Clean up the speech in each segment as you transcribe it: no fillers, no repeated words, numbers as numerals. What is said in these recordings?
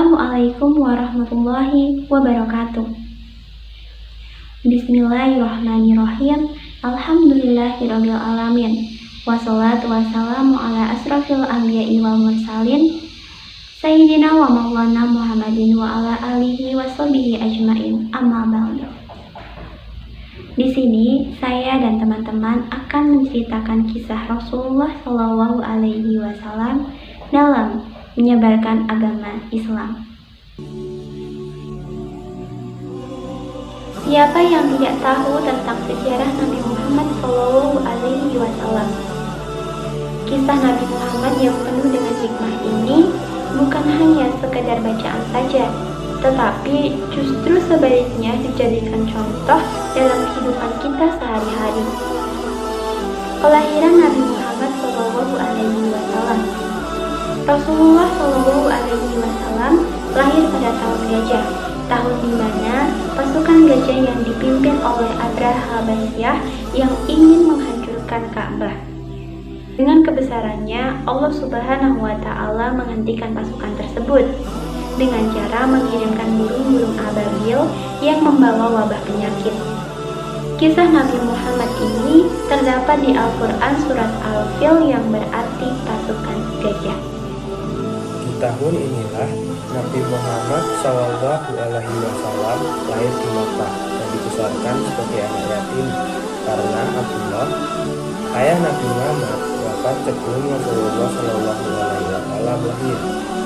Assalamualaikum warahmatullahi wabarakatuh. Bismillahirrahmanirrahim. Alhamdulillahirabbil alamin. Wassalatu wassalamu ala asrofil anbiya'i wal mursalin Sayyidina wa maulana Muhammadin wa ala alihi washabihi ajmain. Amma ba'du. Di sini saya dan teman-teman akan menceritakan kisah Rasulullah Shallallahu Alaihi Wasallam dalam menyebarkan agama Islam. Siapa yang tidak tahu tentang sejarah Nabi Muhammad Shallallahu Alaihi Wasallam? Kisah Nabi Muhammad yang penuh dengan hikmah ini bukan hanya sekedar bacaan saja, tetapi justru sebaliknya dijadikan contoh dalam kehidupan kita sehari-hari. Kelahiran Nabi Muhammad Shallallahu Alaihi Wasallam. Rasulullah Shallallahu Alaihi Wasallam lahir pada tahun gajah, tahun di mana pasukan gajah yang dipimpin oleh Abraha Basyah yang ingin menghancurkan Ka'bah. Dengan kebesarannya, Allah Subhanahu wa Ta'ala menghentikan pasukan tersebut dengan cara mengirimkan burung-burung ababil yang membawa wabah penyakit. Kisah Nabi Muhammad ini terdapat di Al-Quran surat Al-Fil yang berarti pasukan gajah. Di tahun inilah Nabi Muhammad Shallallahu Alaihi Wasallam lahir di Makkah dan dibesarkan sebagai anak yatim karena Abdullah, ayah Nabi Muhammad, wafat sebelum Rasulullah Shallallahu Alaihi Wasallam lahir.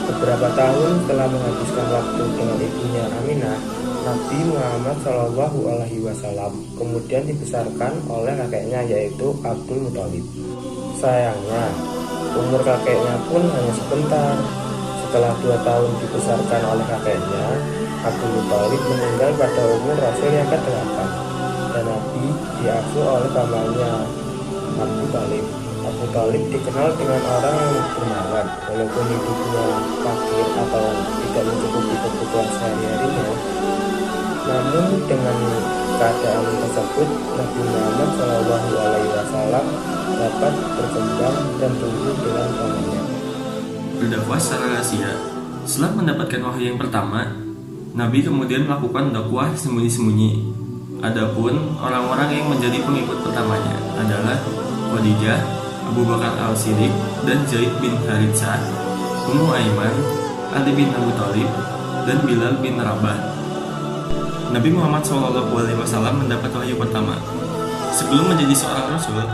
Beberapa tahun setelah menghabiskan waktu dengan ibunya Aminah, Nabi Muhammad Shallallahu Alaihi Wasallam kemudian dibesarkan oleh kakeknya yaitu Abdul Muthalib. Sayangnya, umur kakeknya pun hanya sebentar. Setelah 2 tahun dibesarkan oleh kakeknya, Abdul Muthalib meninggal pada umur Rasul yang ke-8 dan Nabi diasuh oleh pamannya Abu Thalib. Abu Thalib dikenal dengan orang yang dermawan, walaupun hidupnya fakir atau tidak mencukupi kebutuhan sehari-harinya. Namun dengan keadaan tersebut, Nabi Muhammad Shallallahu Alaihi Wasallam dapat berkembang dan tumbuh dengan pamannya. Berdakwah secara rahasia. Setelah mendapatkan wahyu yang pertama, Nabi kemudian melakukan dakwah sembunyi-sembunyi. Adapun orang-orang yang menjadi pengikut pertamanya adalah Khadijah, Abu Bakar Al-Siddiq, dan Zaid bin Haritsah, Ummu Aiman, Ali bin Abu Thalib, dan Bilal bin Rabah. Nabi Muhammad SAW mendapat wahyu pertama. Sebelum menjadi seorang Rasul,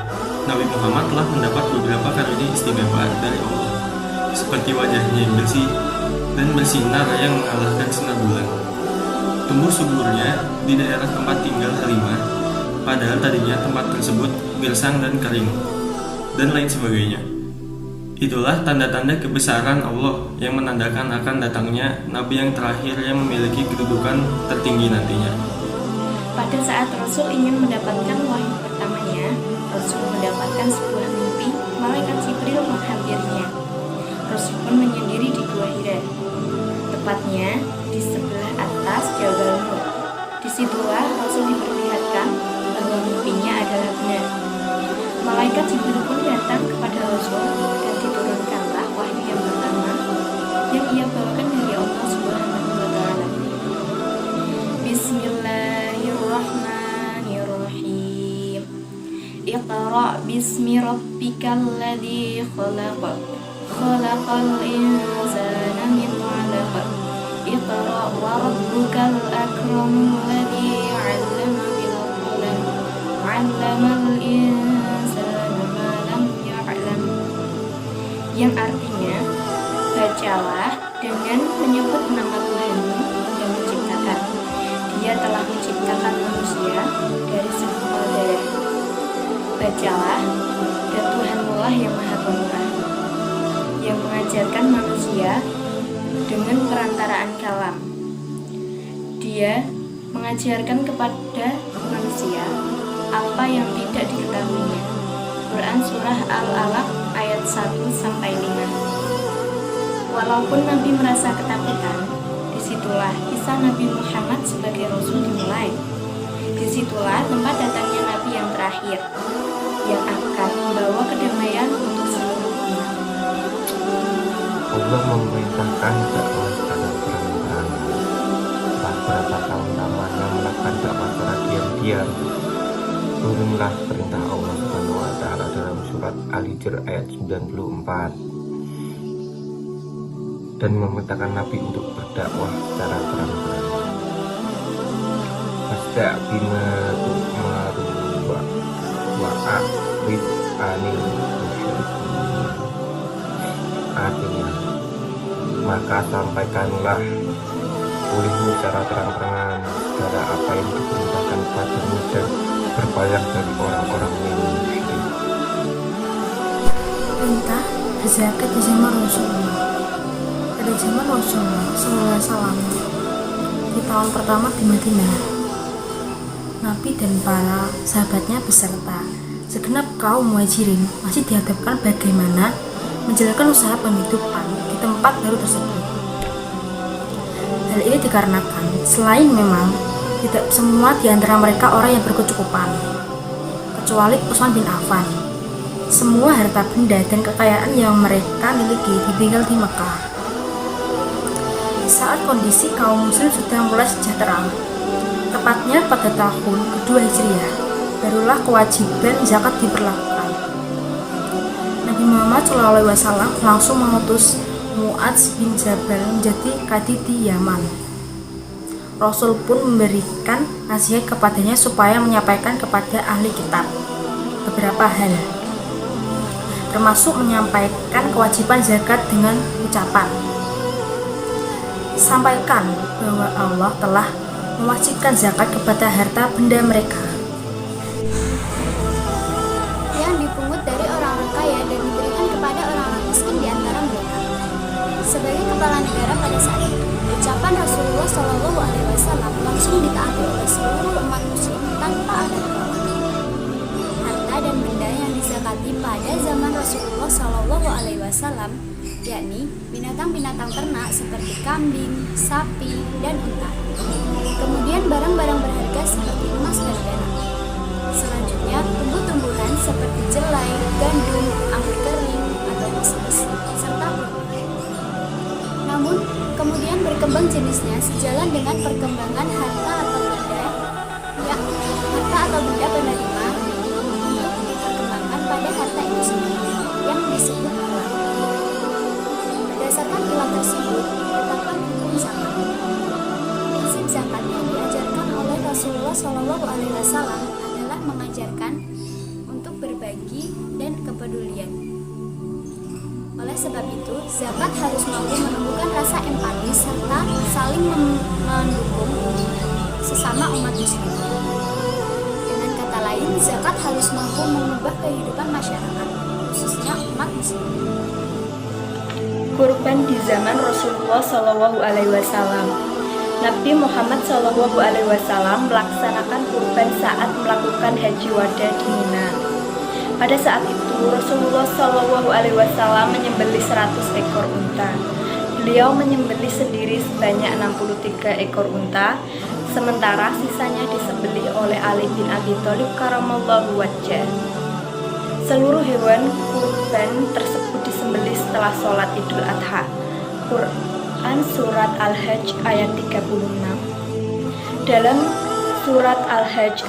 Nabi Muhammad telah mendapat beberapa karunia istimewa dari Allah, seperti wajahnya yang bersih dan bersinar yang mengalahkan sinar bulan. Tumbuh suburnya di daerah tempat tinggal Halimah, padahal tadinya tempat tersebut gersang dan kering, dan lain sebagainya. Itulah tanda-tanda kebesaran Allah yang menandakan akan datangnya Nabi yang terakhir yang memiliki kedudukan tertinggi nantinya. Pada saat Rasul ingin mendapatkan wahyu pertamanya, Rasul mendapatkan sebuah mimpi, malaikat Jibril menghampirinya. Rasul pun menyendiri di Gua Hira, tepatnya di sebelah atas Jabal Nur. Disitulah Rasul diperlihatkan bahwa mimpinya adalah benar. Malaikat Jibril pun datang kepada Rasul dan diturunkanlah wahyu yang pertama yang ia bawakan dari Allah Subhanahu wa Ta'ala. Bismillahirrahmanirrahim. Iqra' bismi rabbikal ladzi khalaq. Khalaqal insana min 'alaq. Iqra' wa rabbukal akram alladzi 'allama bil qalam. 'Allamal insana ma lam ya'lam. Yang artinya, bacalah dengan menyebut nama Tuhanmu yang menciptakan. Dia telah menciptakan manusia dari segumpal darah. Bacalah, dan Tuhanmu lah yang Maha Pemurah, yang mengajarkan manusia dengan perantaraan kalam. Dia mengajarkan kepada manusia apa yang tidak diketahuinya. Quran Surah Al-Alaq ayat 1-5. Walaupun Nabi merasa ketakutan, disitulah kisah Nabi Muhammad sebagai Rasul dimulai. Disitulah tempat datangnya Nabi yang terakhir, yang akan membawa kedamaian untuk seluruh umat. Allah memerintahkan dakwah secara melakukan dakwah secara diam-diam. Turunlah perintah Allah Subhanahu wa Ta'ala dalam surat Al-Hijr ayat 94 dan memerintahkan Nabi untuk berdakwah secara terang-terangan. Fasda' bima tu'maru wa'rid 'anil musyrikin. Artinya, maka sampaikanlah olehmu secara terang-terangan segala apa yang diperintahkan padamu dan berpaling dari orang-orang yang musyrik. Perintah berzakat di zaman Rasulullah. Pada zaman Rasulullah SAW di tahun pertama di Madinah, Nabi dan para sahabatnya beserta segenap kaum muhajirin masih dihadapkan bagaimana menjalankan usaha penghidupan di tempat baru tersebut. Hal ini dikarenakan selain memang tidak semua di antara mereka orang yang berkecukupan, kecuali Utsman bin Affan. Semua harta benda dan kekayaan yang mereka miliki ditinggal di Mekah. Saat kondisi kaum muslim sudah mulai sejahtera, tepatnya pada tahun kedua Hijriah, barulah kewajiban zakat diberlakukan. Nabi Muhammad SAW langsung mengutus Mu'adz bin Jabal menjadi kadi di Yaman. Rasul pun memberikan nasihat kepadanya supaya menyampaikan kepada ahli kitab beberapa hal, termasuk menyampaikan kewajiban zakat dengan ucapan, sampaikan bahwa Allah telah mewajibkan zakat kepada harta benda mereka yang dipungut dari orang-orang kaya dan diberikan kepada orang-orang miskin di antara mereka. Sebagai kepala negara pada saat itu, ucapan Rasulullah SAW langsung ditaati oleh seluruh umat muslim tanpa ada tolak. Harta dan benda yang dizakati pada zaman Rasulullah SAW, yakni binatang-binatang ternak seperti kambing, sapi, dan unta. Kemudian barang-barang berharga seperti emas dan perak. Selanjutnya tumbuh-tumbuhan seperti jelai, gandum, anggur kering atau besi-besi, serta kurma. Namun kemudian berkembang jenisnya sejalan dengan perkembangan harta atau benda penerima untuk dikembangkan pada harta itu sendiri yang disebut uang. Berdasarkan ilah tersebut, ditetapkan hukum zakat. Prinsip zakat yang diajarkan oleh Rasulullah SAW adalah mengajarkan untuk berbagi dan kepedulian. Oleh sebab itu, zakat harus mampu menumbuhkan rasa empati serta saling mendukung sesama umat muslim. Dengan kata lain, zakat harus mampu mengubah kehidupan masyarakat, khususnya umat muslim. Kurban di zaman Rasulullah SAW. Nabi Muhammad SAW melaksanakan kurban saat melakukan haji wada di Mina. Pada saat itu Rasulullah SAW menyembelih 100 ekor unta. Beliau menyembelih sendiri sebanyak 63 ekor unta, sementara sisanya disembelih oleh Ali bin Abi Thalib karamallahu wajhah. Seluruh hewan kurban tersebut disembelih setelah sholat Idul Adha. Quran Surat Al-Hajj ayat 36. Dalam Surat Al-Hajj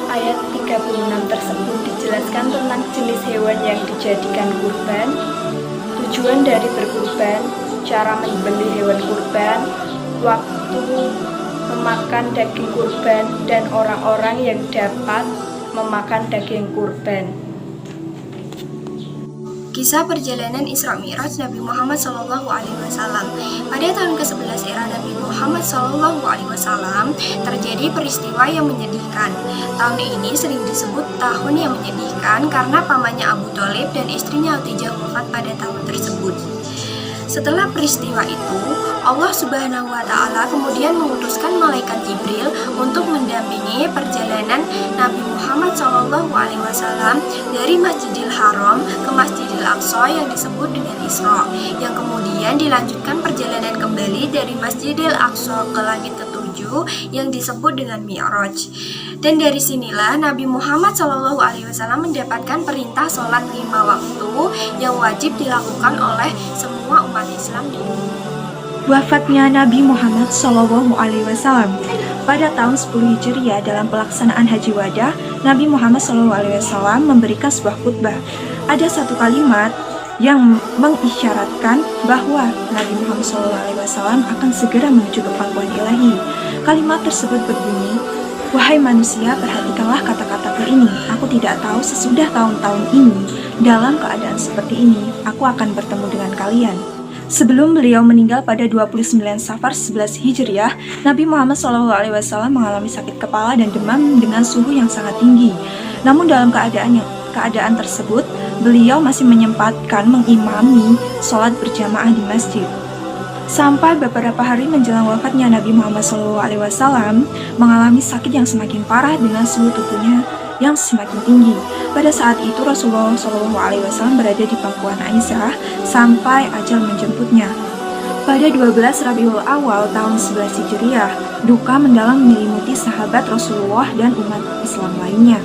ayat 36 tersebut dijelaskan tentang jenis hewan yang dijadikan kurban, tujuan dari berkurban, cara menyembelih hewan kurban, waktu memakan daging kurban, dan orang-orang yang dapat memakan daging kurban. Kisah perjalanan Isra Mi'raj Nabi Muhammad SAW. Pada tahun ke-11 era Nabi Muhammad SAW terjadi peristiwa yang menyedihkan. Tahun ini sering disebut tahun yang menyedihkan karena pamannya Abu Thalib dan istrinya Khadijah wafat pada tahun tersebut. Setelah peristiwa itu, Allah Subhanahu wa Ta'ala kemudian mengutuskan malaikat Jibril untuk mendampingi perjalanan Nabi Muhammad SAW dari Masjidil Haram ke Masjidil Aqsa yang disebut dengan Isra, yang kemudian dilanjutkan perjalanan kembali dari Masjidil Aqsa ke langit ketujuh yang disebut dengan Mi'raj. Dan dari sinilah Nabi Muhammad SAW mendapatkan perintah sholat 5 waktu yang wajib dilakukan oleh semua umat Islam di dunia. Wafatnya Nabi Muhammad SAW. Pada tahun 10 Hijriah dalam pelaksanaan Haji Wada, Nabi Muhammad SAW memberikan sebuah khutbah. Ada satu kalimat yang mengisyaratkan bahwa Nabi Muhammad SAW akan segera menuju ke pangkuan ilahi. Kalimat tersebut berbunyi, "Wahai manusia, perhatikanlah kata-kataku ini. Aku tidak tahu sesudah tahun-tahun ini, dalam keadaan seperti ini, aku akan bertemu dengan kalian." Sebelum beliau meninggal pada 29 Safar 11 Hijriah, Nabi Muhammad SAW mengalami sakit kepala dan demam dengan suhu yang sangat tinggi. Namun dalam keadaan tersebut, beliau masih menyempatkan mengimami sholat berjamaah di masjid. Sampai beberapa hari menjelang wafatnya, Nabi Muhammad SAW mengalami sakit yang semakin parah dengan suhu tubuhnya yang semakin tinggi. Pada saat itu Rasulullah SAW berada di pangkuan Aisyah sampai ajal menjemputnya. Pada 12 Rabiul Awal tahun 11 Hijriah, duka mendalam menyelimuti sahabat Rasulullah dan umat Islam lainnya.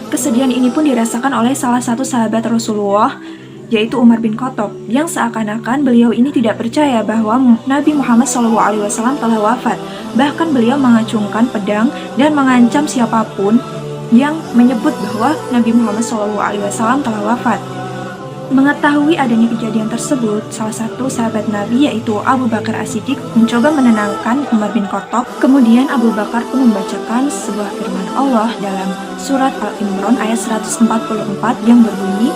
Kesedihan ini pun dirasakan oleh salah satu sahabat Rasulullah, yaitu Umar bin Khattab, yang seakan-akan beliau ini tidak percaya bahwa Nabi Muhammad SAW telah wafat. Bahkan beliau mengacungkan pedang dan mengancam siapapun yang menyebut bahwa Nabi Muhammad SAW telah wafat. Mengetahui adanya kejadian tersebut, salah satu sahabat Nabi yaitu Abu Bakar As-Siddiq mencoba menenangkan Umar bin Khattab. Kemudian Abu Bakar pun membacakan sebuah firman Allah dalam surat Al-Imran ayat 144 yang berbunyi,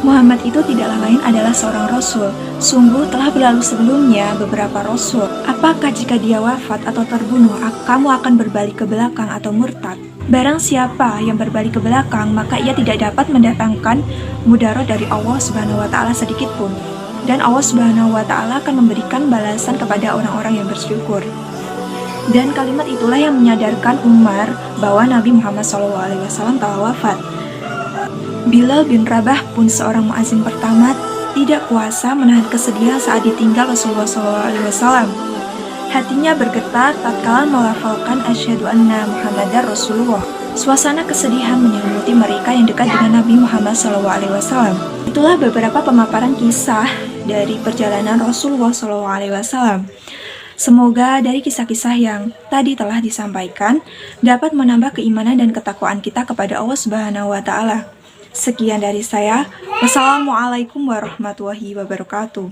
"Muhammad itu tidaklah lain adalah seorang rasul. Sungguh telah berlalu sebelumnya beberapa rasul. Apakah jika dia wafat atau terbunuh, kamu akan berbalik ke belakang atau murtad? Barang siapa yang berbalik ke belakang, maka ia tidak dapat mendatangkan mudarat dari Allah Subhanahu wa Ta'ala sedikit pun. Dan Allah Subhanahu wa Ta'ala akan memberikan balasan kepada orang-orang yang bersyukur." Dan kalimat itulah yang menyadarkan Umar bahwa Nabi Muhammad SAW telah wafat. Bilal bin Rabah pun seorang muazin pertama tidak kuasa menahan kesedihan saat ditinggal Rasulullah SAW. Hatinya bergetar tatkala melafalkan asyhadu anna Muhammadar Rasulullah. Suasana kesedihan menyelimuti mereka yang dekat dengan Nabi Muhammad SAW. Itulah beberapa pemaparan kisah dari perjalanan Rasulullah SAW. Semoga dari kisah-kisah yang tadi telah disampaikan dapat menambah keimanan dan ketakwaan kita kepada Allah Subhanahu wa Ta'ala. Sekian dari saya. Wassalamualaikum warahmatullahi wabarakatuh.